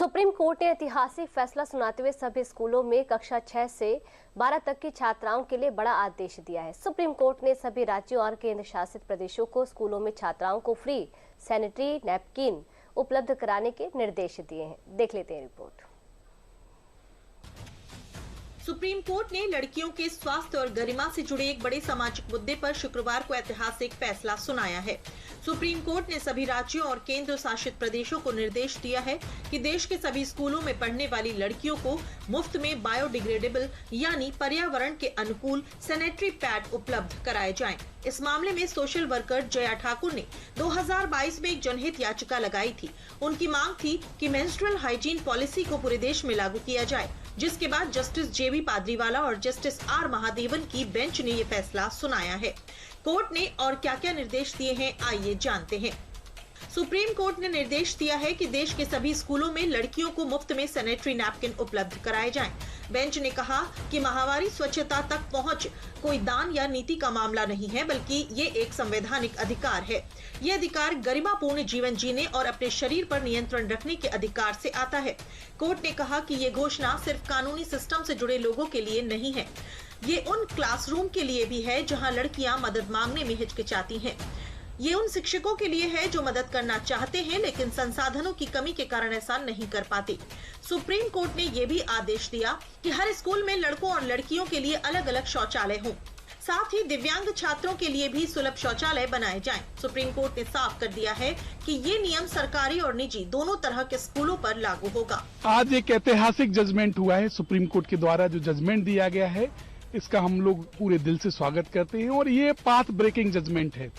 Supreme court ने ऐतिहासिक फैसला सुनाते हुए सभी स्कूलों में कक्षा 6 से 12 तक की छात्राओं के लिए बड़ा आदेश दिया है। सुप्रीम कोर्ट ने सभी राज्यों और केंद्र शासित प्रदेशों को स्कूलों में छात्राओं को फ्री सैनिटरी नैपकिन उपलब्ध कराने के निर्देश दिए हैं। देख लेते हैं रिपोर्ट। सुप्रीम कोर्ट ने लड़कियों के स्वास्थ्य और गरिमा से जुड़े एक बड़े सामाजिक मुद्दे पर शुक्रवार को ऐतिहासिक फैसला सुनाया है। सुप्रीम कोर्ट ने सभी राज्यों और केंद्र शासित प्रदेशों को निर्देश दिया है कि देश के सभी स्कूलों में पढ़ने वाली लड़कियों को मुफ्त में बायोडिग्रेडेबल यानी पर्यावरण के अनुकूल सैनिटरी पैड उपलब्ध कराए जाएं। इस मामले में सोशल वर्कर जया ठाकुर ने 2022 में एक जनहित याचिका लगाई थी। उनकी मांग थी कि मेंस्ट्रुअल हाइजीन पॉलिसी को पूरे देश में लागू किया जाए, जिसके बाद जस्टिस जेबी पाद्रीवाला और जस्टिस आर महादेवन की बेंच ने ये फैसला सुनाया है। कोर्ट ने और क्या-क्या निर्देश दिए हैं, आइए जानते हैं। सुप्रीम कोर्ट ने निर्देश दिया है कि देश के सभी स्कूलों में लड़कियों को मुफ्त में सैनिटरी नैपकिन उपलब्ध कराए जाएं। बेंच ने कहा कि माहवारी स्वच्छता तक पहुंच कोई दान या नीति का मामला नहीं है, बल्कि ये एक संवैधानिक अधिकार है। ये अधिकार गरिमापूर्ण जीवन जीने और अपने शरीर पर नियंत्रण रखने के अधिकार से आता है। कोर्ट ने कहा कि ये घोषणा सिर्फ कानूनी सिस्टम से जुड़े लोगों के लिए नहीं है, ये उन क्लासरूम के लिए भी है जहाँ लड़कियाँ मदद मांगने में हिचकिचाती हैं। ये उन शिक्षकों के लिए है जो मदद करना चाहते हैं लेकिन संसाधनों की कमी के कारण ऐसा नहीं कर पाते। सुप्रीम कोर्ट ने ये भी आदेश दिया कि हर स्कूल में लड़कों और लड़कियों के लिए अलग अलग शौचालय हों। साथ ही दिव्यांग छात्रों के लिए भी सुलभ शौचालय बनाए जाएं। सुप्रीम कोर्ट ने साफ कर दिया है कि ये नियम सरकारी और निजी दोनों तरह के स्कूलों पर लागू होगा। आज एक ऐतिहासिक जजमेंट हुआ है। सुप्रीम कोर्ट के द्वारा जो जजमेंट दिया गया है, इसका हम लोग पूरे दिल से स्वागत करते हैं और ये पाथ ब्रेकिंग जजमेंट है।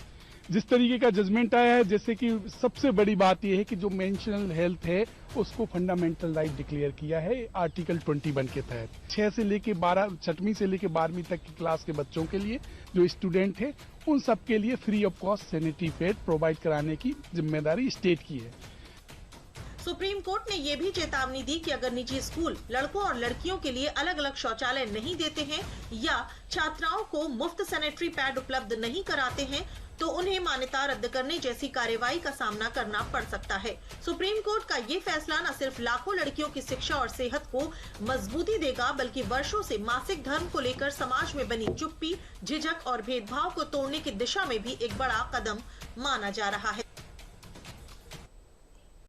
जिस तरीके का जजमेंट आया है, जैसे कि सबसे बड़ी बात यह है कि जो मेंशनल हेल्थ है उसको फंडामेंटल राइट डिक्लेयर किया है आर्टिकल 21 के तहत। 6 से लेके 12, 6वीं से लेके 12वीं तक की क्लास के बच्चों के लिए जो स्टूडेंट है उन सब के लिए free of cost sanitary pad provide कराने की जिम्मेदारी स्टेट की है। सुप्रीम कोर्ट ने ये भी चेतावनी दी कि अगर निजी स्कूल लड़कों और लड़कियों के लिए अलग अलग शौचालय नहीं देते हैं या छात्राओं को मुफ्त सैनिटरी पैड उपलब्ध नहीं कराते हैं तो उन्हें मान्यता रद्द करने जैसी कार्रवाई का सामना करना पड़ सकता है। सुप्रीम कोर्ट का ये फैसला न सिर्फ लाखों लड़कियों की शिक्षा और सेहत को मजबूती देगा, बल्कि वर्षों से मासिक धर्म को लेकर समाज में बनी चुप्पी, झिझक और भेदभाव को तोड़ने की दिशा में भी एक बड़ा कदम माना जा रहा है।